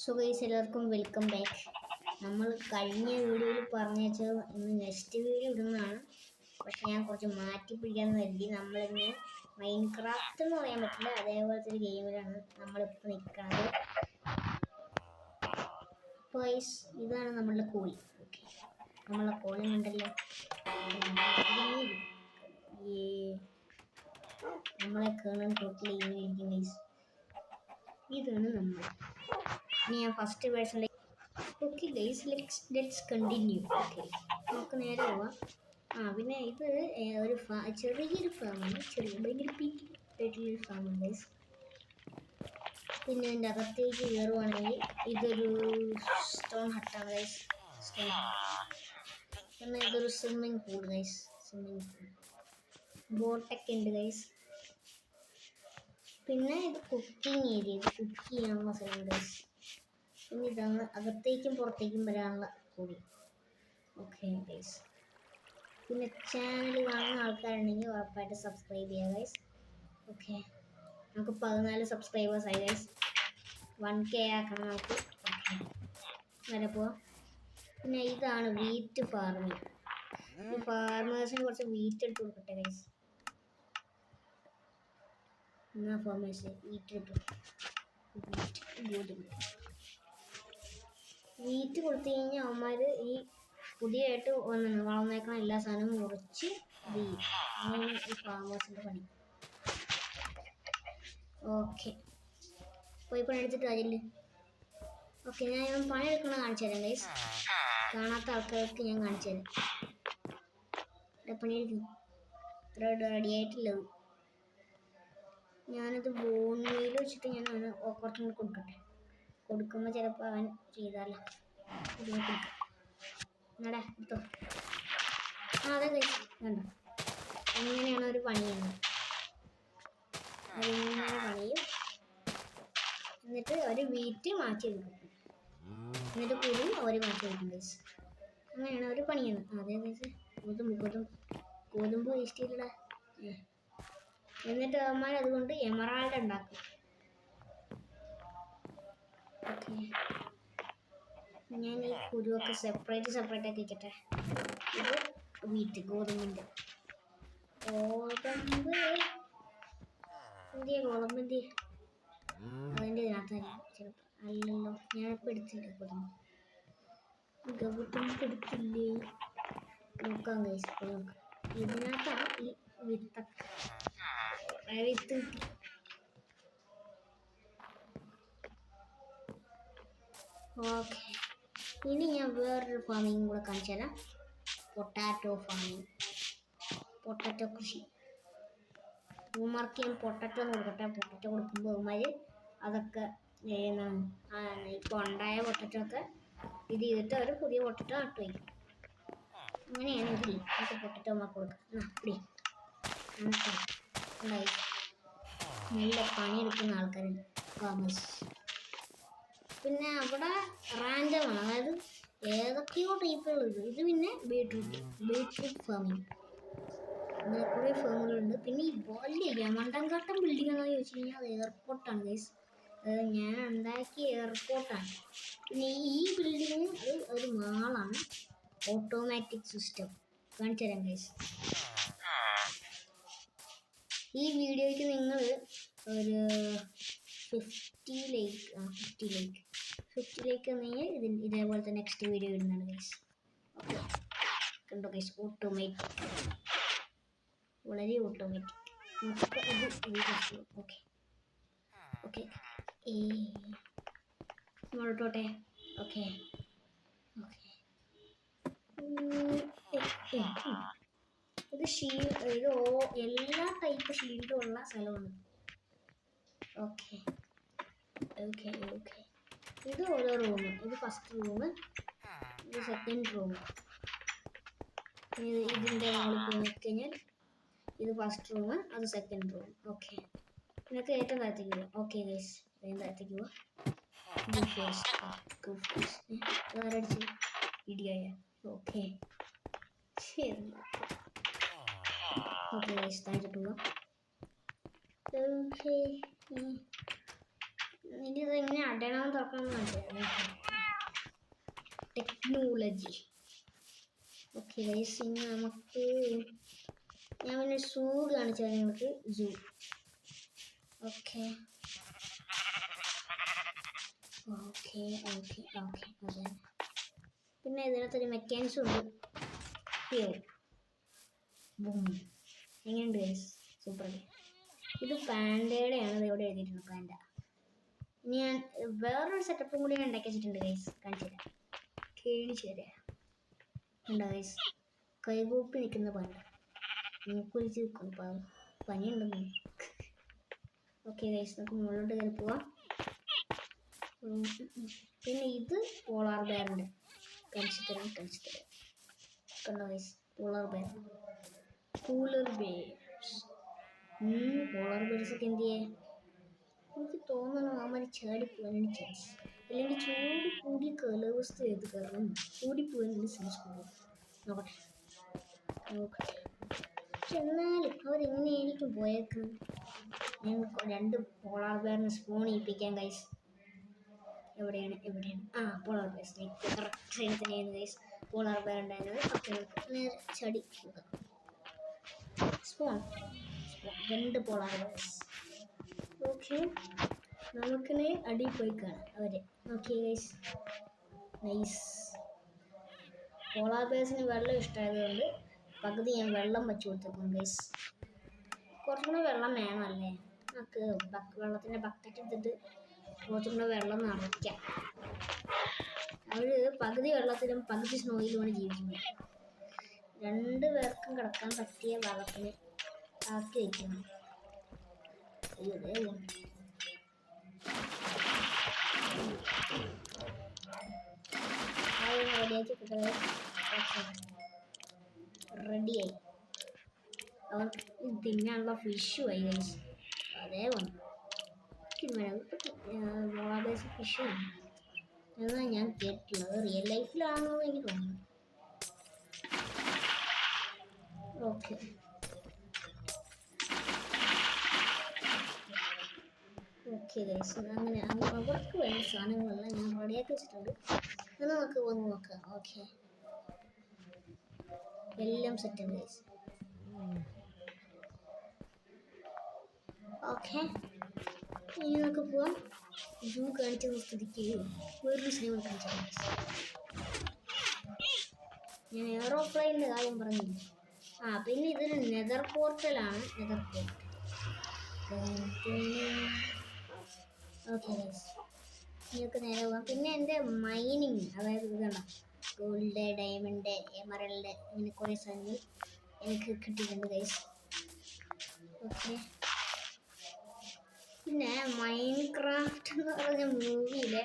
So guys എല്ലാവർക്കും welcome back. നമ്മൾ കഴിഞ്ഞ വീഡിയോയിൽ പറഞ്ഞു വെച്ചത് ഇന്ന് നെക്സ്റ്റ് വീഡിയോ ഇടുന്നതാണ്. പക്ഷെ ഞാൻ കുറച്ച് മാറ്റി പിടിക്കാന്ന് കരുതി. നമ്മളിന്ന് മൈൻക്രാഫ്റ്റ് എന്ന് പറയാൻ പറ്റില്ല, അതേപോലത്തെ ഒരു ഗെയിമിലാണ് നമ്മളിപ്പോൾ നിൽക്കുന്നത്. ഗൈസ് ഇതാണ് നമ്മളുടെ കോഴി. ഓക്കെ, നമ്മളെ കോഴി ഉണ്ടല്ലോ, നമ്മളെ കേണൽ ടോട്ടൽ ഇങ്ങനെ ഇരിക്കും ഗൈസ്. ഇതാണ് നമ്മൾ. ഇനി ഞാൻ ഫസ്റ്റ് വേർഷനിലേക്ക്. Okay guys, let's continue. Okay, നമുക്ക് നേരെ പോവാം. പിന്നെ ഇത് ഒരു ചെറിയൊരു ഫാമാണ്, ഭയങ്കര പീക്കിയിട്ടുള്ളൊരു ഫാമാണ് ഗൈസ്. പിന്നെ അതിൻ്റെ അകത്തേക്ക് കയറുവാണെങ്കിൽ ഇതൊരു സ്റ്റോൺ ഹട്ടാണ് ഗൈസ്. സ്റ്റോൺ. പിന്നെ ഇതൊരു swimming pool guys. Swimming pool, ബോട്ടൊക്കെ ഉണ്ട് ഗൈസ്. പിന്നെ ഇത് കുക്കിംഗ് ഏരിയ, ഇത് കുക്ക് ചെയ്യാനുള്ള സ്ഥലം ഗൈസ്. പിന്നെ ഇതാണ് അകത്തേക്കും പുറത്തേക്കും വരാനുള്ള കൂടി. ഓക്കെ ഗൈസ്, പിന്നെ ചാനൽ കാണുന്ന ആൾക്കാരുണ്ടെങ്കിൽ ഉറപ്പായിട്ട് സബ്സ്ക്രൈബ് ചെയ്യുക ഗൈസ്. ഓക്കെ, നമുക്ക് 14 സബ്സ്ക്രൈബേഴ്സ് ആയി ഗൈസ്. 1K ആക്കണം നമുക്ക്. ഓക്കെ, വരെ പോവാം. പിന്നെ ഇതാണ് വീറ്റ് ഫാർമിങ്. ഈ ഫാർമേഴ്സിന് കുറച്ച് വീറ്റ് എടുത്ത് കൊടുക്കട്ടെ ഗൈസ്. എന്നാ ഫാർമേഴ്സ് വീറ്റ് കിട്ടും. ഗോതമ്പ് വീറ്റ് കൊടുത്തു കഴിഞ്ഞാൽ അവന്മാർ ഈ പുതിയതായിട്ട് വളർന്നേക്കണ എല്ലാ സാധനവും മുറിച്ച് വീ ഈ ഫാമേഴ്സിൻ്റെ പണി. ഓക്കെ, പോയി പണിയെടുത്തിട്ട് കാര്യമില്ല. ഓക്കെ, ഞാൻ പണിയെടുക്കണ കാണിച്ചു തരാം ഗൈസ്. കാണാത്ത ആൾക്കാർക്ക് ഞാൻ കാണിച്ചു തരാം. പണിയെടുക്കുന്നു, റെഡി ആയിട്ടില്ലത്. ഞാനത് ബോൺമീൽ വെച്ചിട്ട് ഞാൻ അവന് കുറച്ചും കൂടി കൊടുക്കട്ടെ. കൊടുക്കുമ്പോൾ ചിലപ്പോൾ അവൻ ചെയ്താലോ. എന്നാടാ എടുത്തോ. അതെ കഴിച്ചു വേണ്ട. അങ്ങനെയാണ് ഒരു പണി ചെയ്യുന്നത്. അതിങ്ങനെ പണിയും. എന്നിട്ട് ഒരു വീറ്റ് മാറ്റി എടുക്കും. എന്നിട്ട് കുരും അവർ മാറ്റി എടുക്കും ഗൈസ്. അങ്ങനെയാണ് ഒരു പണി ചെയ്യുന്നത്. അതേ ഗൈസ്, ഗോതമ്പ് വേസ്റ്റ് ചെയ്തിടാ. എന്നിട്ട് അവന്മാർ അതുകൊണ്ട് എമറാൾഡ് ഉണ്ടാക്കും. ഓക്കെ, ഞാൻ ഈ കുരുവൊക്കെ സെപ്പറേറ്റ് ആക്കി വെക്കട്ടെ. ഇത് വീറ്റ്, ഗോതമ്പ് എന്തിയ അതിൻ്റെ ഇതിനകത്തായിരിക്കും ചിലപ്പോൾ. അല്ലല്ലോ, ഞാനിപ്പോൾ എടുത്തില്ല ഗോതമ്പ് എടുത്തില്ലേ. നോക്കാം ഗൈസ്, നോക്കാം. ഇതിനകത്താണ് ഈ വിത്തൊക്കെ. വിത്ത് കിട്ടി. ഓക്കെ, ഇനി ഞാൻ വേറൊരു ഫാമിങ് കൂടെ കാണിച്ചു തരാം. പൊട്ടാറ്റോ ഫാമിങ്, പൊട്ടാറ്റോ കൃഷി. പൂമാർക്ക് ഞാൻ പൊട്ടാറ്റോ എന്ന് കൊടുക്കട്ടെ. പൊട്ടാറ്റോ കൊടുക്കുമ്പോൾ അവന്മാർ അതൊക്കെ ഇപ്പോൾ ഉണ്ടായ പൊട്ടാറ്റോ ഒക്കെ ഇത് ചെയ്തിട്ട് അവർ പുതിയ പൊട്ടാറ്റോ നട്ടു വയ്ക്കും. അങ്ങനെയാണെങ്കിൽ നമുക്ക് പൊട്ടാറ്റോ അവന്മാർക്ക് കൊടുക്കാം. അപ്പടി ഉണ്ടായി. നല്ല പണിയെടുക്കുന്ന ആൾക്കാരുണ്ട് ഫാമേഴ്സ്. പിന്നെ അവിടെ റാൻഡമാണ്, അതായത് ഏതൊക്കെയോ ടൈപ്പുകളുണ്ട്. ഇത് പിന്നെ ബീട്രൂട്ട് ഫാമിങ്, അങ്ങനെ കുറേ ഫാമുകളുണ്ട്. പിന്നെ ഈ വലിയ മണ്ടൻകാട്ടം ബിൽഡിംഗ് എന്ന് ചോദിച്ചു കഴിഞ്ഞാൽ അത് എയർപോർട്ടാണ് ഗൈസ്. ഞാൻ ഉണ്ടാക്കിയ എയർപോർട്ടാണ്. പിന്നെ ഈ ബിൽഡിങ് ഒരു മാളാണ്, ഓട്ടോമാറ്റിക് സിസ്റ്റം. കാണിച്ചു തരാം ഗൈസ്. ഈ വീഡിയോയ്ക്ക് നിങ്ങൾ ഒരു 50 ലൈക്ക് വന്നെങ്കിൽ ഇതേപോലത്തെ നെക്സ്റ്റ് വീഡിയോ ഇടുന്നതാണ് ഗൈസ്. ഓക്കെ, കണ്ടോ ഗൈസ്, ഓട്ടോമാറ്റിക്, വളരെ ഓട്ടോമാറ്റിക്. ഓക്കെ ഓക്കെ നോട്ടോട്ടെ. ഓക്കെ ഓക്കെ, ഇത് എല്ലാ ടൈപ്പ് ഷീൽഡും ഉള്ള സ്ഥലമാണ്. ഓക്കെ ഓക്കെ ഓക്കെ, ഇത് ഓരോ റൂം. ഇത് ഫസ്റ്റ് റൂം, ഇത് സെക്കൻഡ് റൂം. ഇതിൻ്റെ മുകളിൽ പോയി നോക്കിക്കഴിഞ്ഞാൽ ഇത് ഫസ്റ്റ് റൂം, അത് സെക്കൻഡ് റൂം. ഓക്കെ, നിങ്ങൾക്ക് ഏറ്റവും താഴത്തേക്ക് പോവാം. ഓക്കെ ഗൈസ്, ഏറ്റവും താഴത്തേക്ക് പോവാം. ആരടിച്ച് ഇടിയായ. ഓക്കെ ശരി. ഓക്കെ ഗൈസ്, താഴത്തോട്ട് പോവാം. ഓക്കെ, ഇനി ഇത് എങ്ങനെ അടയണം തുറക്കണം ടെക്നോളജി. ഓക്കെ ഗൈസ്, ഇനി നമുക്ക് ഞാൻ പിന്നെ സൂ കാണിച്ചാൽ നിങ്ങൾക്ക് സൂ. ഓക്കെ ഓക്കെ ഓക്കെ ഓക്കെ അതെ. പിന്നെ ഇതിനകത്തൊരു മെക്കാനിക്സ് ഉണ്ട്. എങ്ങനെയുണ്ട് ഗൈസ്? സൂപ്പർ. ഇത് പാൻഡയുടെയാണ്. ഇത് ഇവിടെ എഴുതിയിട്ടുണ്ട് പാൻഡ. ഇനി ഞാൻ വേറൊരു സെറ്റപ്പും കൂടി ഞാൻ ഉണ്ടാക്കി വെച്ചിട്ടുണ്ട് ഗൈസ്, കാണിച്ചു തരാം. കേണിച്ചു തരാം. ഉണ്ടോ ഗൈസ്? കൈകൂപ്പി നിൽക്കുന്ന പാൻഡ, മൂക്കുലിച്ച് നിൽക്കുന്നു. പനിയുണ്ടെന്ന്. ഓക്കെ ഗൈസ്, നമുക്ക് മുകളിലോട്ട് കയറി പോവാം. പിന്നെ ഇത് പോളാർ ബെയറിൻ്റെ കാണിച്ചു തരാം. കണ്ടോ guys? Polar bear. Polar bears ഒക്കെ എന്ത് ചെയ്യാൻ? എനിക്ക് തോന്നുന്നു അവന്മാർ ചാടിപ്പോകാനാണ് ചാൻസ്. അല്ലെങ്കിൽ ചൂട് കൂടിയ കാലാവസ്ഥ ഏത് കാരണം ഓടിപ്പോകാനാണ് ചാൻസ് കൂടുതൽ. നോക്കട്ടെ. പക്ഷെ എന്നാലും അവരെങ്ങനെയായിരിക്കും പോയേക്കുന്നത്? ഞാൻ 2 പോളാർ ബെയറിനെ സ്പോൺ ചെയ്യിപ്പിക്കാൻ ഗൈസ്. എവിടെയാണ്? പോളാർ ബെയർസ് കറക്റ്റ് തന്നെയാണ് ഗൈസ്. പോളാർ ബെയർ ഉണ്ടായിരുന്നത്. ഓക്കെ, നമുക്ക് നേരെ ചടി പോകാം. Spawn 2 polar bears. ഓക്കെ, നമുക്കിനെ അടി പോയി കാണാം അവരെ. Okay guys, nice. പോളാർ ബെയർസിന് വെള്ളം ഇഷ്ടമായതുകൊണ്ട് പകുതി ഞാൻ വെള്ളം വെച്ച് കൊടുത്തേക്കും ഗൈസ്. കുറച്ചും കൂടെ വെള്ളം വേണമല്ലേ നമുക്ക്? വെള്ളത്തിൻ്റെ ബക്കറ്റ് എടുത്തിട്ട് കുറച്ചും കൂടെ വെള്ളം നിറയ്ക്കാം. അവർ പകുതി വെള്ളത്തിലും പകുതി സ്നോയിലുമാണ് ജീവിക്കുന്നത്. 2 പേർക്കും കിടക്കാൻ പറ്റിയ വെള്ളത്തിന് ആക്കി വയ്ക്കണം. റെഡിയായി. അവർ തിന്നാനുള്ള ഫിഷുമായി ഗൈസ്. അതേ വന്നു ഫിഷ് എന്നാണ് ഞാൻ കേട്ടിട്ടുള്ളത്. റിയൽ ലൈഫിലാണെന്ന് എനിക്ക് തോന്നുന്നു. ഓക്കെ, ഓക്കെ ഗൈസ്, അങ്ങനെ അവർക്ക് വേണ്ട സാധനങ്ങളെല്ലാം ഞാൻ റെഡിയാക്കി വെച്ചിട്ടുണ്ട്. അത് നമുക്ക് വന്ന് നോക്കാം. ഓക്കെ, എല്ലാം സെറ്റാണ് ഗൈസ്. ഓക്കെ, ഇനി നമുക്ക് പോവാം. സൂ കാണിച്ച സ്ഥിതിക്ക് വേറൊരു സിനിമ കാണിച്ചാൽ ഞാൻ എയറോപ്ലെയിനിൻ്റെ കാര്യം പറഞ്ഞില്ല. പിന്നെ ഇതൊരു നെതർ പോർട്ടലാണ്. Nether portal. ഓക്കെ ഗൈസ്, നിങ്ങൾക്ക് നേരെ പോകാം. പിന്നെ എൻ്റെ മൈനിങ്, അതായത് ഇതാണ് ഗോൾഡ്, ഡയമണ്ട്, എമറൽഡ്, ഇങ്ങനെ കുറേ സാധനങ്ങൾ എനിക്ക് കിട്ടിയിട്ടുണ്ട് ഗൈസ്. ഓക്കെ, പിന്നെ മൈൻക്രാഫ്റ്റ് എന്ന് പറഞ്ഞ മൂവിയിലെ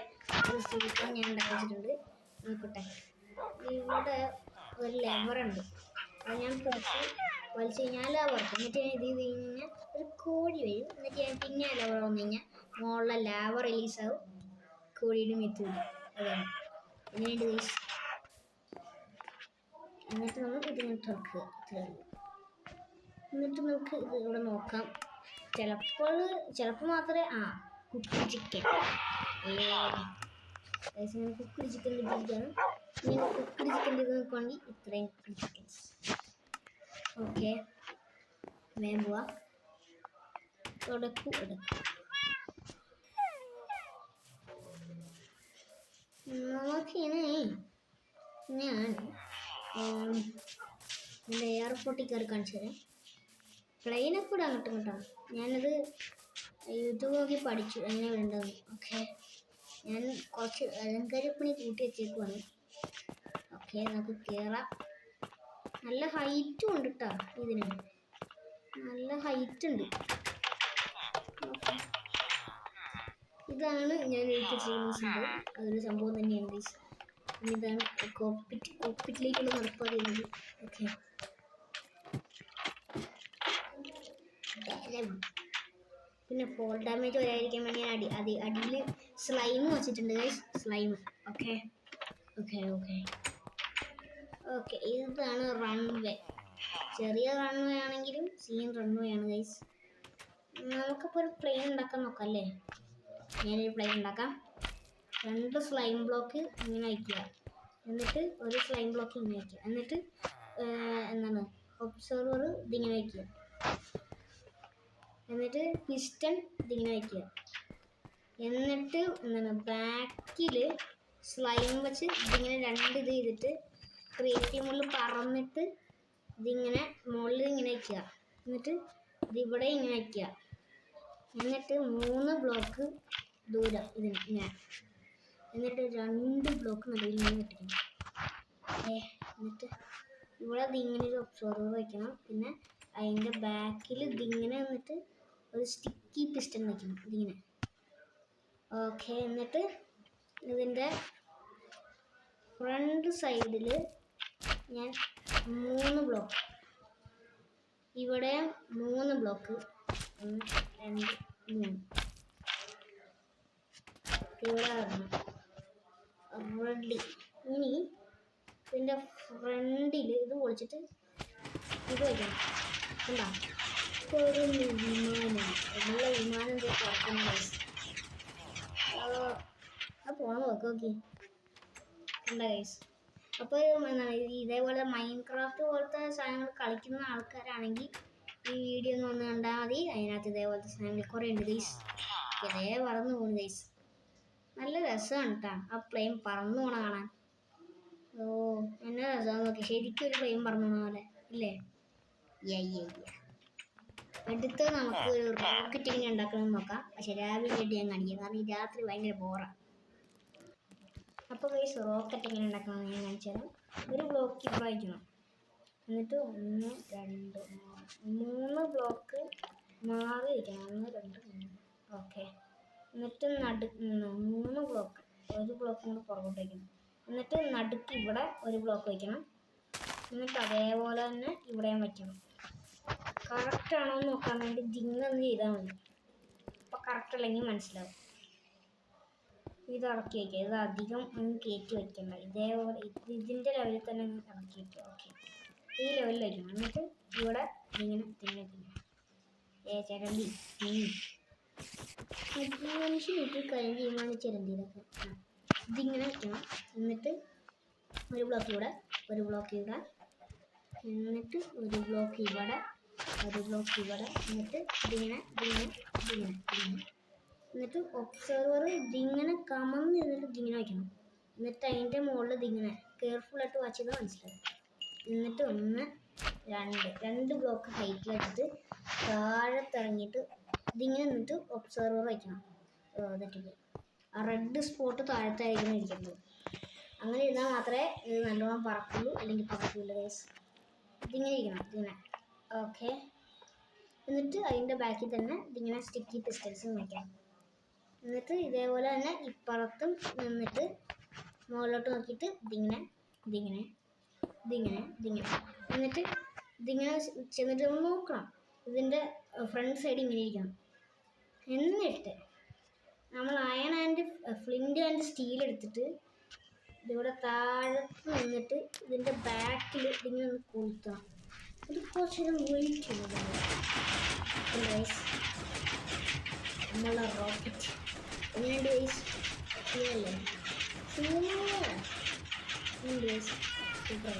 ഒരു സൂപ്പർ ഞാൻ ഉണ്ടാക്കി വെച്ചിട്ടുണ്ട്. നോക്കട്ടെ, ഇവിടെ ഒരു ലെവറുണ്ട്. അത് ഞാൻ വലിച്ചു കഴിഞ്ഞാൽ ലെവർ. എന്നിട്ട് ഞാൻ ഇത് ചെയ്ത് കഴിഞ്ഞാൽ ഒരു കോഴി വരും. എന്നിട്ട് ഞാൻ പിന്നെ ലെവർ വന്നു കഴിഞ്ഞാൽ മുകളിലെ ലാവ റിലീസാവും. കോഴിയുടെ മെത്ത് വരും. അതാണ് എങ്ങനെയുണ്ട് ഗൈസ്? എന്നിട്ട് നമുക്ക് ഇതിനെ തുറക്കുക. എന്നിട്ട് നമുക്ക് ഇത് ഇവിടെ നോക്കാം. ചിലപ്പോൾ മാത്രമേ കുക്കറി ചിക്കൻ കുക്കറി ചിക്കൻ കിട്ടിയിരിക്കുകയാണ്. ഇങ്ങനെ കുക്കറി ചിക്കൻ നോക്കുകയാണെങ്കിൽ ഇത്രയും കുക്കറി ചിക്കൻസ്. ഓക്കെ, വേഗം പോവാം. എടുക്കും നമുക്കിങ്ങനെ ഞാൻ എൻ്റെ എയർപോർട്ടിൽ കയറി കാണിച്ചു തരാം. പ്ലെയിനൊക്കെ കൂടെ അങ്ങോട്ടും ഇങ്ങോട്ടാണ്. ഞാനത് യൂട്യൂബ് നോക്കി പഠിച്ചു എങ്ങനെ വേണ്ടതെന്ന്. ഓക്കെ, ഞാൻ കുറച്ച് അലങ്കാരപ്പണി കൂട്ടി വെച്ചേക്കുവാണ്. ഓക്കെ, നമുക്ക് കയറാം. നല്ല ഹൈറ്റും ഉണ്ട് കേട്ടോ. ഇതിന് നല്ല ഹൈറ്റ് ഉണ്ട്. ഓക്കെ, ഇതാണ് ഞാൻ എഴുതി ചെയ്യുന്ന സംഭവം. അതൊരു സംഭവം തന്നെയാണ് ഗൈസ്. ഇതാണ് കോക്പിറ്റിലേക്കുള്ള നടപ്പാക്കുന്നത്. ഓക്കെ, പിന്നെ ഫോൾ ഡാമേജ് വരാതിരിക്കാൻ വേണ്ടി ഞാൻ അടിയിൽ സ്ലൈം വെച്ചിട്ടുണ്ട് guys. Slime. Okay okay okay okay ഇതാണ് റൺവേ. ചെറിയ റൺവേ ആണെങ്കിലും സീൻ റൺവേ ആണ് ഗൈസ്. നമുക്കിപ്പോൾ ഒരു പ്ലെയിൻ ഉണ്ടാക്കാൻ നോക്കാം അല്ലേ? ഞാനൊരു ഫ്ലെയിം ഉണ്ടാക്കാം. 2 സ്ലൈം ബ്ലോക്ക് ഇങ്ങനെ വയ്ക്കുക, എന്നിട്ട് ഒരു സ്ലൈം ബ്ലോക്ക് ഇങ്ങനെ വയ്ക്കുക, എന്നിട്ട് എന്താണ് ഒബ്സർവർ ഇതിങ്ങനെ വയ്ക്കുക, എന്നിട്ട് പിസ്റ്റൺ ഇതിങ്ങനെ വയ്ക്കുക, എന്നിട്ട് എന്താണ് ബാക്കിൽ സ്ലൈം വെച്ച് ഇതിങ്ങനെ 2 ഇത് ചെയ്തിട്ട് ക്രിയേറ്റീവ് മുകളിൽ പറന്നിട്ട് ഇതിങ്ങനെ മുകളിൽ ഇങ്ങനെ വയ്ക്കുക, എന്നിട്ട് ഇതിവിടെ ഇങ്ങനെ വയ്ക്കുക, എന്നിട്ട് 3 ബ്ലോക്ക് ദൂരം ഇതിന് ഇങ്ങനെ, എന്നിട്ട് 2 ബ്ലോക്ക് നടുവിൽ ഇങ്ങനെ വെട്ടിക്കണം. എന്നിട്ട് ഇവിടെ ഇതിങ്ങനെ ഒരു ഒബ്സർവർ വയ്ക്കണം, പിന്നെ അതിൻ്റെ ബാക്കിൽ ഇതിങ്ങനെ വന്നിട്ട് ഒരു സ്റ്റിക്കി പിസ്റ്റൺ വയ്ക്കണം ഇതിങ്ങനെ. ഓക്കെ, എന്നിട്ട് ഇതിൻ്റെ ഫ്രണ്ട് സൈഡിൽ ഞാൻ 3 ബ്ലോക്ക്, ഇവിടെ 3 ബ്ലോക്ക്, 1 2 3 ഇവിടെ റെഡി. ഇനി ഇതിൻ്റെ ഫ്രണ്ടിൽ ഇത് പൊളിച്ചിട്ട് ഇത് വയ്ക്കണം. എന്താ ഒരു വിമാനം, എല്ലാ വിമാനം തുറക്കുന്ന അത് പോകണം നോക്കി നോക്കി എന്താ ഗൈസ്. അപ്പോൾ ഇതേപോലെ മൈൻക്രാഫ്റ്റ് പോലത്തെ സാധനങ്ങൾ കളിക്കുന്ന ആൾക്കാരാണെങ്കിൽ ഈ വീഡിയോ ഒന്ന് വന്ന് കണ്ടാൽ മതി. അതിനകത്ത് ഇതേപോലത്തെ സാധനങ്ങൾ കുറേ ഉണ്ട് ഗൈസ്. ഇതേ പറന്നു പോകുന്നു ഗൈസ്, നല്ല രസമാണ് കേട്ടോ ആ പ്ലെയിൻ പറന്നു പോണ കാണാൻ. ഓ എന്നാ രസമാണ് നോക്കി, ശരിക്കും ഒരു പ്ലെയിൻ പറന്നു പോണ പോലെ ഇല്ലേ. അടുത്ത് നമുക്ക് ഒരു റോക്കറ്റ് ഇങ്ങനെ ഉണ്ടാക്കണമെന്ന് നോക്കാം. പക്ഷെ രാവിലെ ഞാൻ കാണിക്കാം, കാരണം ഈ രാത്രി ഭയങ്കര ബോറാണ്. അപ്പോൾ ഗൈസ് റോക്കറ്റ് എങ്ങനെ ഉണ്ടാക്കണമെന്ന് ഞാൻ കാണിച്ചു തരാം. ഒരു ബ്ലോക്ക് ഇവിടെ വയ്ക്കണം, എന്നിട്ട് 1 2 3 ബ്ലോക്ക് മാറി വയ്ക്കണം. 1 2 3 ഓക്കെ. എന്നിട്ട് 3 ബ്ലോക്ക്, ഒരു ബ്ലോക്ക് കൂടെ പുറകോട്ട് വയ്ക്കണം. എന്നിട്ട് നടുക്ക് ഇവിടെ ഒരു ബ്ലോക്ക് വയ്ക്കണം. എന്നിട്ട് അതേപോലെ തന്നെ ഇവിടെയും വയ്ക്കണം. കറക്റ്റ് ആണോ എന്ന് നോക്കാൻ വേണ്ടി ജിങ്ങൊന്ന് ചെയ്താൽ മതി. അപ്പോൾ കറക്റ്റ് അല്ലെങ്കിൽ മനസ്സിലാവും. ഇത് ഇറക്കി വയ്ക്കുക, ഇത് അധികം ഒന്ന് കയറ്റി വയ്ക്കണ്ട, ഇതേപോലെ ഇതിൻ്റെ ലെവലിൽ തന്നെ ഇറക്കി വയ്ക്കുക. ഓക്കെ, ഈ ലെവലിൽ വയ്ക്കണം. എന്നിട്ട് ഇവിടെ ഇങ്ങനെ ചിരണ്ടി മനുഷ്യൻ വീട്ടിൽ കാര്യം ചെയ്യുമ്പോൾ ചിരണ്ടി ഇതൊക്കെ ഇതിങ്ങനെ വയ്ക്കണം. എന്നിട്ട് ഒരു ബ്ലോക്ക് ഇവിടെ, ഒരു ബ്ലോക്ക് ഇവിടെ, എന്നിട്ട് ഒരു ബ്ലോക്ക് ഇവിടെ, ഒരു ബ്ലോക്ക് ഇവിടെ, എന്നിട്ട് ഇതിങ്ങനെ ഇതിങ്ങനെ ഇതിങ്ങനെ ഇതിങ്ങനെ, എന്നിട്ട് ഒബ്സർവർ ഇതിങ്ങനെ കമന്ന് എന്നിട്ട് ഇതിങ്ങനെ വയ്ക്കണം. എന്നിട്ട് അതിൻ്റെ മുകളിൽ ഇതിങ്ങനെ കെയർഫുള്ളായിട്ട് വാച്ച് ചെയ്താൽ മനസ്സിലാവും. എന്നിട്ട് 1 2 ബ്ലോക്ക് ഹൈറ്റിൽ വെച്ചിട്ട് താഴത്തിറങ്ങിയിട്ട് ഇതിങ്ങനെ നിന്നിട്ട് ഒബ്സർവർ വയ്ക്കണം. എന്നിട്ട് ആ റെഡ് സ്പോട്ട് താഴത്തായിരിക്കണം ഇരിക്കുന്നത്. അങ്ങനെ ഇരുന്നാൽ മാത്രമേ ഇത് നല്ലോണം പറക്കുള്ളൂ, അല്ലെങ്കിൽ പറക്കില്ല ഗൈസ്. ഇതിങ്ങനെ ഇരിക്കണം ഇതിങ്ങനെ. ഓക്കെ, എന്നിട്ട് അതിൻ്റെ ബാക്കിൽ തന്നെ ഇതിങ്ങനെ സ്റ്റിക്കി പിസ്റ്റൽസും വയ്ക്കണം. എന്നിട്ട് ഇതേപോലെ തന്നെ ഇപ്പുറത്തും നിന്നിട്ട് മുകളിലോട്ട് നോക്കിയിട്ട് ഇതിങ്ങനെ ഇതിങ്ങനെ ഇതിങ്ങനെ ഇതിങ്ങനെ, എന്നിട്ട് ഇതിങ്ങനെ ചെന്നിട്ട് നമ്മൾ നോക്കണം. ഇതിൻ്റെ ഫ്രണ്ട് സൈഡ് ഇങ്ങനെ ഇരിക്കണം. എന്നിട്ട് നമ്മൾ iron and flint and steel എടുത്തിട്ട് ഇതിവിടെ താഴത്ത് നിന്നിട്ട് ഇതിൻ്റെ ബാക്കിൽ ഇതിങ്ങനെ ഒന്ന് കൊളുത്തണം. ഇത് കുറച്ച് നേരം വെയിറ്റ് ചെയ്യുന്നതാണ് നമ്മളെ റോക്കറ്റ്. എങ്ങനെയുണ്ട് ഗൈസ്, ശരിയല്ലേ? സൂപ്പർ.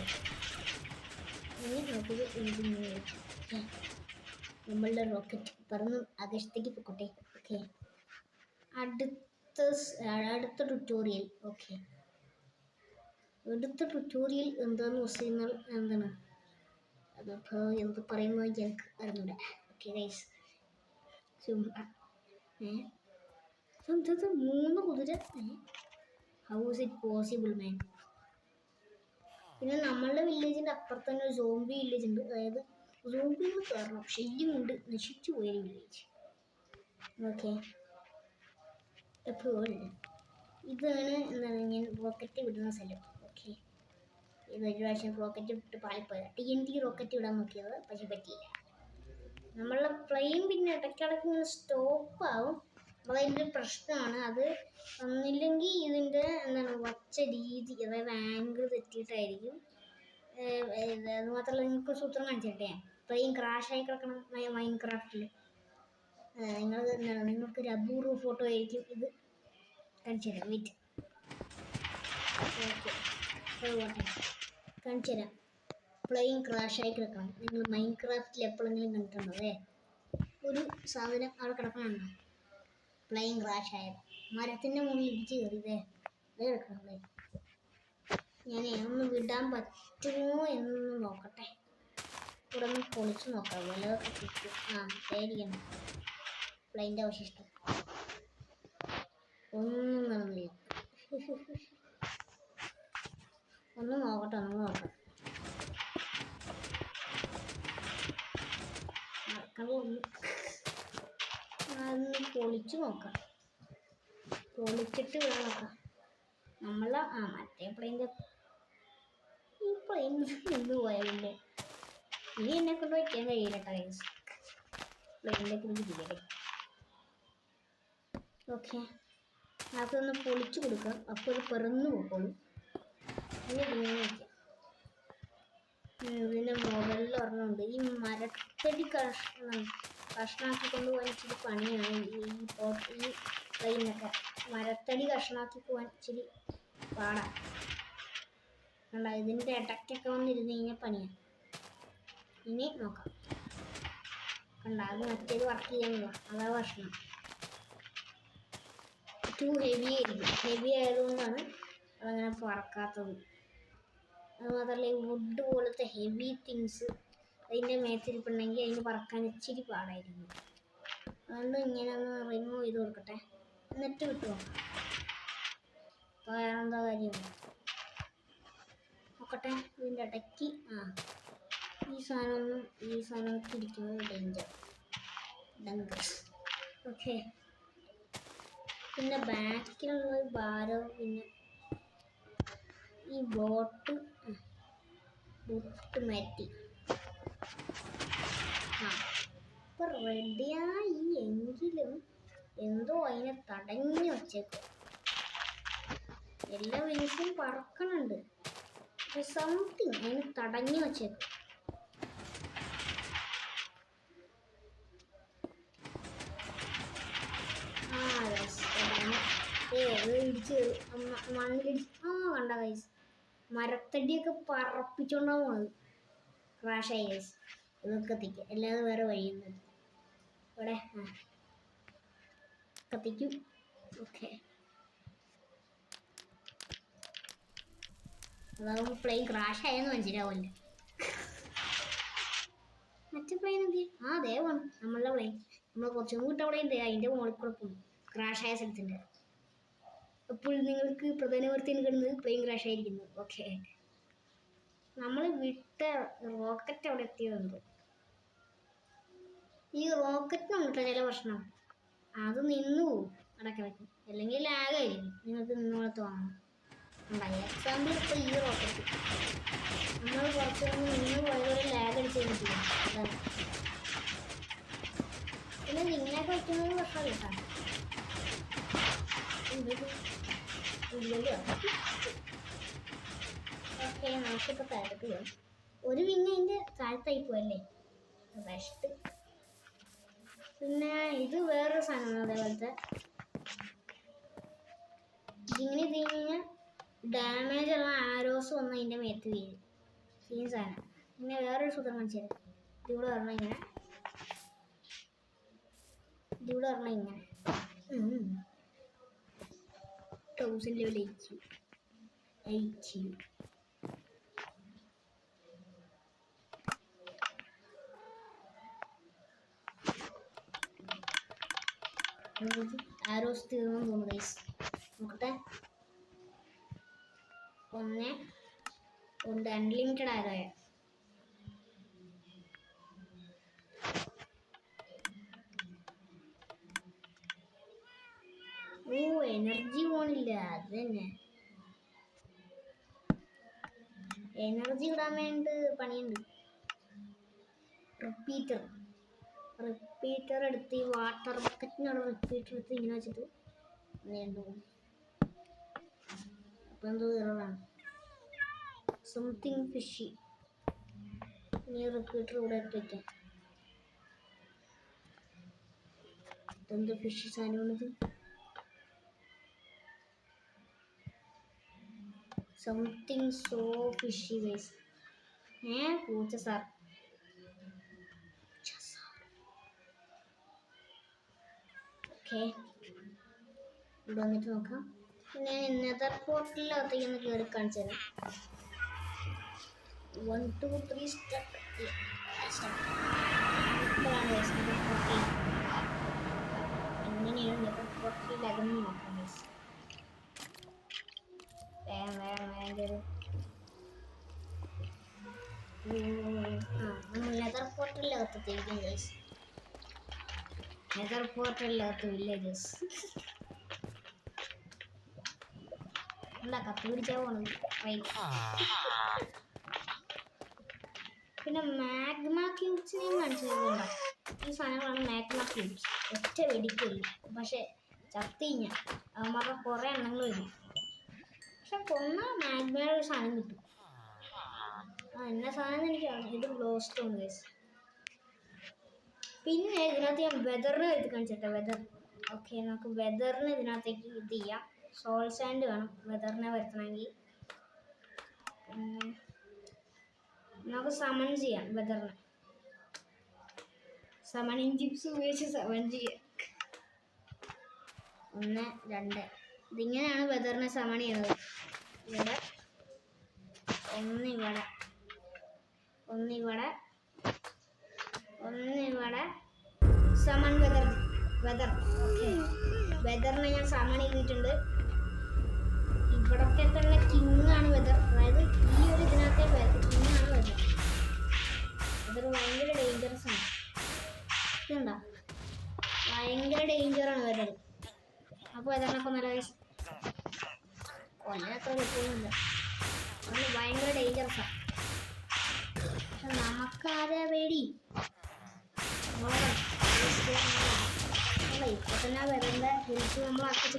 നമ്മളുടെ റോക്കറ്റ് പറന്ന് ആകാശത്തേക്ക് പോയിക്കോട്ടെ. ഓക്കെ, അടുത്ത ട്യൂട്ടോറിയൽ. ഓക്കെ, അടുത്ത ട്യൂട്ടോറിയൽ എന്താണെന്ന് വെച്ച് കഴിഞ്ഞാൽ എന്താണ് അതിപ്പോൾ എന്ത് പറയുമ്പോൾ ഞങ്ങൾക്ക് അറിഞ്ഞൂടെ. ഓക്കെ ഗൈസ്, ചുമ്മാ 3 കുതിര, ഹൗ ഇസ് ഇറ്റ് പോസിബിൾ മാൻ? പിന്നെ നമ്മളുടെ വില്ലേജിൻ്റെ അപ്പുറത്ത് തന്നെ ഒരു സോംബി വില്ലേജ് ഉണ്ട്. അതായത് സോംബികൾ കാരണം ശല്യം കൊണ്ട് നശിച്ചു പോയൊരു വില്ലേജ്. ഓക്കെ, അപ്പോൾ ഇതാണ് എന്താണ് ഞാൻ റോക്കറ്റ് വിടുന്ന സ്ഥലം. ഓക്കെ, ഇത് ഒരു പ്രാവശ്യം റോക്കറ്റ് വിട്ട് പാളിപ്പോയത്, TNT റോക്കറ്റ് വിടാൻ നോക്കിയത്, പക്ഷെ പറ്റിയില്ല. നമ്മളുടെ പ്ലെയിൻ പിന്നെ ഇടയ്ക്കിടയ്ക്ക് ഇങ്ങനെ സ്റ്റോപ്പാവും. അതതിൻ്റെ പ്രശ്നമാണ്. അത് ഒന്നില്ലെങ്കിൽ ഇതിൻ്റെ എന്താണ് വച്ച രീതി, അതായത് ആംഗിൾ തെറ്റിയിട്ടായിരിക്കും. അത് മാത്രമല്ല, നിങ്ങൾക്ക് സൂത്രം കാണിച്ചിട്ടേ പ്ലെയിൻ ക്രാഷായി കിടക്കണം മൈൻക്രാഫ്റ്റിൽ. നിങ്ങൾക്കൊരു അപൂർവ ഫോട്ടോ ആയിരിക്കും ഇത്. കാണിച്ചു തരാം, വെയിറ്റ്. ഓക്കെ, കാണിച്ചു തരാം. പ്ലെയിൻ ക്രാഷായി കിടക്കണം. നിങ്ങൾ മൈൻക്രാഫ്റ്റിൽ എപ്പോഴെങ്കിലും കണ്ടിട്ടുണ്ടോ? ഒരു സാധനം അവിടെ കിടക്കണുണ്ടോ? പ്ലെയിൻ ക്രാഷായത് മരത്തിൻ്റെ മുകളിൽ ഇടിച്ച് കയറിയതേ കിടക്കണം. ഞാൻ ഒന്ന് വിടാൻ പറ്റുമോ എന്നൊന്ന് നോക്കട്ടെ. ഇവിടെ ഒന്ന് പൊളിച്ച് നോക്കാം, വല്ലതൊക്കെ കിട്ടും. ശരിയാണ്, പ്ലെയിൻ്റെ അവശിഷ്ടം ഒന്നും നടന്നില്ല. ഒന്ന് നോക്കട്ടെ, നോക്കാം. അതൊന്ന് പൊളിച്ച് നോക്കാം. പൊളിച്ചിട്ട് വേണം നോക്കാം. മറ്റേ പ്ലെയിൻ്റെ ഈ പ്ലെയിൻ നിന്ന് പോയാലേ ഇനി എന്നെ കൊണ്ട് വയ്ക്കാൻ കഴിയില്ല ടൈംസ്. പ്ലെയിനിൻ്റെ കുറിച്ച് തിരികെ ഓക്കെ. അതൊന്ന് പൊളിച്ചു കൊടുക്കാം. അപ്പോൾ അത് പറന്നു പോക്കോളും. ഇനി ഇതിങ്ങനെ വയ്ക്കാം. ഇതിൻ്റെ മുകളിൽ ഒരെണ്ണമുണ്ട്. ഈ മരത്തടി കഷ്ണാക്കി കൊണ്ടുപോകാൻ ഇച്ചിരി പണിയാണ്. ഈ പ്ലെയിനൊക്കെ മരത്തടി കഷ്ണാക്കി പോകാൻ ഇച്ചിരി പാടാണ്. കണ്ട, ഇതിൻ്റെ ഇടയ്ക്കൊക്കെ വന്നിരുന്ന് കഴിഞ്ഞാൽ പണിയാണ്. ഇനി നോക്കാം. കണ്ട, അത് മറ്റേത് വർക്ക് ചെയ്യാനുള്ള അതാ ഭക്ഷണം. ഹെവി ആയിരിക്കും. ഹെവി ആയതുകൊണ്ടാണ് അതങ്ങനെ പറക്കാത്തത്. അതുമാത്രമല്ല, ഈ വുഡ് പോലത്തെ ഹെവി തിങ്സ് അതിൻ്റെ മേത്തിരിപ്പുണ്ടെങ്കിൽ അതിന് പറക്കാൻ ഇച്ചിരി പാടായിരിക്കും. അതുകൊണ്ട് ഇങ്ങനെ ഒന്ന് റിമൂവ് ചെയ്ത് കൊടുക്കട്ടെ, എന്നിട്ട് വിട്ടു നോക്കാം. അപ്പോൾ വേറെന്താ കാര്യം നോക്കട്ടെ. ഇതിൻ്റെ ഇടയ്ക്ക് ഈ സാധനം തിരിക്കുന്നത് ഡേഞ്ചർ. ഓക്കെ, പിന്നെ ബാക്കിലുള്ള ഭാരം, പിന്നെ ഈ ബോട്ട് മാറ്റി ഇപ്പൊ റെഡിയായി. എങ്കിലും എന്തോ അതിനെ തടഞ്ഞു വച്ചേക്കും. എല്ലാ വിങ്സും പറക്കണുണ്ട്, സംതിങ് അതിന് തടഞ്ഞു വച്ചേക്കും. ഇടിച്ച് മണ്ണിലിടിച്ച് കണ്ട ഗൈസ്, മരത്തടിയൊക്കെ പറപ്പിച്ചോണ്ടാ പോണത്. ക്രാഷായി ഗൈസ്. ഇതൊക്കെ കത്തിക്കുക, അല്ലാതെ വേറെ വഴിയൊന്നും. ഇവിടെ കത്തിക്കും. ഓക്കെ, അതാവുമ്പോൾ പ്ലെയിൻ ക്രാഷായെന്ന് മനസ്സിലാവുമല്ലോ. മറ്റേ പ്ലെയിൻ എന്ത് അതേ വേണം നമ്മളുടെ പ്ലെയിൻ. നമ്മൾ കുറച്ചും കൂട്ട പ്ലെയിൻ അതിൻ്റെ മുകളിൽ കൂടെ പോകും, ക്രാഷായ സ്ഥലത്തിൻ്റെ. അപ്പോൾ നിങ്ങൾക്ക് പ്രധാനമന്ത്രിന് കിടന്നത് പ്ലെയിൻ ക്രാഷായിരിക്കുന്നു. ഓക്കെ, നമ്മൾ വിട്ട റോക്കറ്റ് അവിടെ എത്തിയതുണ്ട്. ഈ റോക്കറ്റിനുണ്ട് ചില പ്രശ്നം, അത് നിന്ന് പോവും ഇടയ്ക്കിടയ്ക്ക്, അല്ലെങ്കിൽ ലാഗായിരിക്കും. നിങ്ങൾക്ക് നിന്നോളത്ത് വാങ്ങണം. എക്സാമ്പിൾ ഇപ്പോൾ ഈ റോക്കറ്റ് നമ്മൾ കുറച്ച് നിന്ന് പോയതുപോലെ ലാഗ് അടിച്ച് കഴിഞ്ഞിട്ടില്ല. അതാണ് പിന്നെ നിങ്ങളൊക്കെ വയ്ക്കുന്നത് പ്രശ്നമില്ല കേട്ടോ. ഇല്ലല്ലോ. ഓക്കെ, നമുക്കിപ്പോൾ താഴത്തേക്ക് പോകാം. ഒരു വിങ് അതിൻ്റെ താഴത്തായി പോയല്ലേ, ബെസ്റ്റ്. പിന്നെ ഇത് വേറൊരു സാധനമാണ് അതേപോലത്തെ. ഇതിങ്ങനെ ഇത് കഴിഞ്ഞാൽ ഡാമേജ് ഉള്ള ആരോസ് വന്ന് അതിൻ്റെ മേത്ത് വീഴും. ഈ സാധനം പിന്നെ വേറൊരു സൂത്രം കാണിച്ചു തരാം. ഇതിവിടെ പറഞ്ഞാൽ ഇങ്ങനെ, ഇതിവിടെ പറഞ്ഞാൽ ഇങ്ങനെ 1000 ലെവൽ അയച്ചു. ആരോസ് തീർന്നു തോന്നുന്നു ഗൈസ്. നോക്കട്ടെ, ഉണ്ട് അൺലിമിറ്റഡ് ആരോയ. എനർജി പോണില്ല. അത് തന്നെ, എനർജി ഇടാൻ വേണ്ടി പണിയുണ്ട്. റിപ്പീറ്റർ എടുത്ത് ഈ വാട്ടർ ബക്കറ്റിനുള്ള റിപ്പീറ്റർ എടുത്ത് ഇങ്ങനെ വെച്ചിട്ട് നീണ്ടു. അപ്പം എന്തോ ഇറവാണ്, സംതിങ് ഫിഷി. ഇനി റിപ്പീറ്റർ ഇവിടെ എടുത്ത് വയ്ക്കാം. എന്ത് ഫിഷ് സാധനമാണിത്? Something so fishy guys. പൂച്ച സാർ. ഓക്കെ, ഇവിടെ വന്നിട്ട് നോക്കാം. ഞാൻ നെതർ പോർട്ടലിനകത്തേക്ക് ഒന്ന് കയറി കാണിച്ചു തരാം. 1 2 3 സ്റ്റെപ്പ്. ഇപ്പോഴാണ് നെതർ പോർട്ടൽ. എങ്ങനെയാണ് നെതർ പോർട്ടലിൽ അകന്ന് നോക്കാം ഗൈസ്. വേഗം നമ്മൾ നെതർ പോർട്ടലിനകത്തെത്തിയിരിക്കും ഗൈസ്. നെതർ പോർട്ടലിനകത്ത് വില്ലേജസ്. എന്താ കത്തി പിടിച്ചാൽ പോണത്? പിന്നെ മാഗ്മ ക്യൂബ്സിനെയും മനസ്സിലാക്കണ്ട. ഈ സാധനങ്ങളാണ് മാഗ്മ ക്യൂബ്സ്. ഒറ്റ വെടിക്കുള്ളൂ, പക്ഷെ ചത്തിഞ്ഞ അവന്മാരുടെ കുറേ എണ്ണങ്ങൾ വരും. പക്ഷെ കൊന്ന മാഗ്മയുടെ ഒരു സാധനം കിട്ടും. എന്ന സാധനം എനിക്കാണ്. ഇത് ഗ്ലോസ്റ്റോൺ ഗൈസ്. പിന്നെ ഇതിനകത്ത് ഞാൻ വെതറിന് എടുത്ത് കാണിച്ചിട്ടെ. വെതർ. ഓക്കെ, നമുക്ക് വെതറിന് ഇതിനകത്തേക്ക് ഇത് ചെയ്യാം. സോൾ സാൻഡ് വേണം വെതറിനെ വരുത്തണമെങ്കിൽ. നമുക്ക് സമൺ ചെയ്യാം വെതറിനെ. സമണിങ് ജിപ്സ് ഉപയോഗിച്ച് സമൺ ചെയ്യാം. 1 2. ഇതിങ്ങനെയാണ് വെതറിനെ സമൺ ചെയ്യുന്നത്. ഇവിടെ ഒന്നിവിടെ സമൺ വെതർ. ഓക്കെ, വെതറിനെ ഞാൻ സമൺ ചെയ്തിട്ടുണ്ട്. ഇവിടത്തെ തന്നെ കിങ് ആണ് വെതർ. അതായത് ഈ ഒരു ഇതിനകത്തെ കിങ് ആണ് വെതർ. വെതർ ഭയങ്കര ഡേഞ്ചറസ് ആണ്. ഇതുണ്ടോ, ഭയങ്കര ഡേഞ്ചറാണ് വെതർ. അപ്പോൾ വെതറിനെ കൊന്നല്ല കൊല്ലത്ര കിട്ടുന്നില്ല. അത് ഭയങ്കര ഡേഞ്ചറസാണ്. പക്ഷെ നമുക്കാരെ പേടി? ഇപ്പൊ തന്നെ വരേണ്ട ഹെൽത്ത് നമ്മൾ ആക്കിച്ചിട്ട്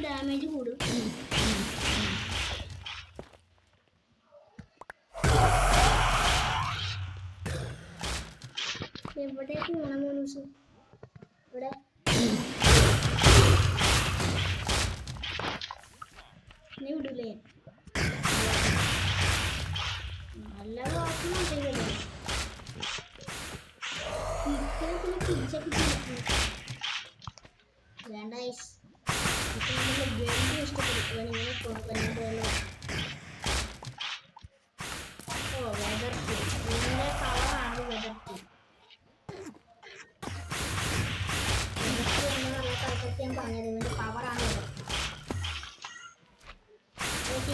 ഡാമേജ് കൂടും. എവിടേക്ക് പോകണം ദിവസം? ഇവിടെ നീ വിടൂലേ? നല്ല വാക്കുന്നും ചെയ്യല്ലേ. വേണ്ട ഇഷ്ടപ്പെടും. ഇങ്ങനെ കൊണ്ടുവരുന്നത്. ഓ വെതർ ടീ. ഇതിൻ്റെ കളറാണ് വെതർ ടീ. ഞാൻ പറഞ്ഞത് ഇതിൻ്റെ പവറാണ് വെതർ ടീ. നമുക്ക്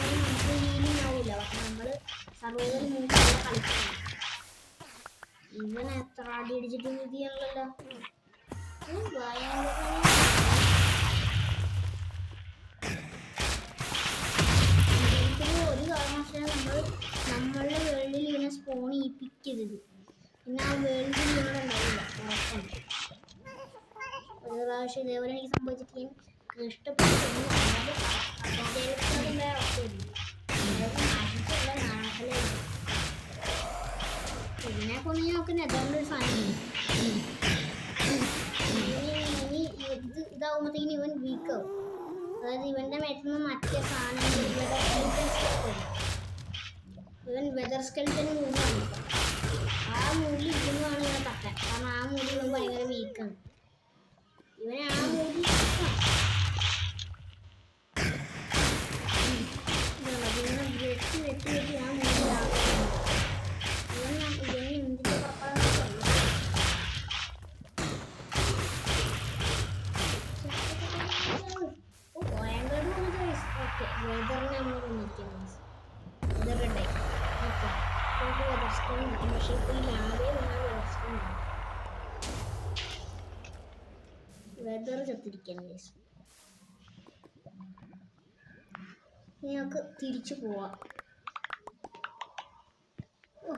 ഹീലിംഗ് ആവില്ല. പക്ഷെ നമ്മൾ സർവൈവൽ മൂന്ന് കളിക്കണം. ഇവൻ എത്ര അടി അടിച്ചിട്ട് വിധിയാണല്ലോ. ഒരു കാരണവശാലും നമ്മളുടെ വേൾഡിൽ ഇവനെ സ്പോൺ ചെയ്യിപ്പിക്കരുത്. പിന്നെ ആ വേൾഡിൽ ഇവനുണ്ടാവില്ല. ഒരു പ്രാവശ്യം ഇതേപോലെ എനിക്ക് സംഭവിച്ചിട്ട് ഞാൻ ഇഷ്ടപ്പെട്ടു. ഇതിനെ കൊണ്ട് നമുക്ക് നെതറിൻ്റെ ഒരു സാധനം ഇനി ഇതാവുമ്പോഴത്തേക്കിന് ഇവൻ വീക്കാവും. അതായത് ഇവൻ്റെ മേത്തുനിന്ന് മറ്റേ സാധനങ്ങൾ ഇവൻ വെതർ സ്കെൽറ്റൻ മൂവാണ്. ആ മൂലി ഇവനുമാണ് ഇവനെ തട്ടാൻ. കാരണം ആ മൂലി ഇവൻ ഭയങ്കര വീക്കാണ്. ഇവനെ ആ മൂലി വെട്ടി ആ മൂലി വെതർ ചത്തിരിക്കാൻ. ഞങ്ങൾക്ക് തിരിച്ചു പോവാം.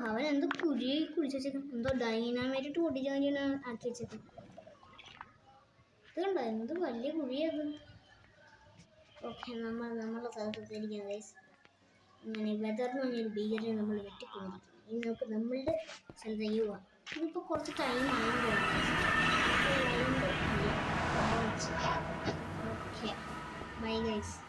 അവൻ എന്തോ കുഴി കുഴിച്ച് വെച്ചേക്കും. എന്തോ ഡൈനാമൈറ്റ് പൊട്ടിച്ചാണ് ആക്കി വെച്ചേക്കും. ഇത് കണ്ടോ എന്ത് വലിയ കുഴിയത്. ഓക്കെ, നമ്മളെ സ്ഥലത്തെത്തിയിരിക്കുന്നത്. ഇങ്ങനെ വെതറിന് പറഞ്ഞൊരു ഭീകരനെ നമ്മൾ വെട്ടിക്കൊണ്ടിരിക്കും. ഇനി നമുക്ക് നമ്മളുടെ സ്ഥലത്തേക്ക് പോവാം. ഇതിപ്പോൾ കുറച്ച് ടൈം ആണെന്ന് തോന്നുന്നു. Okay bye guys.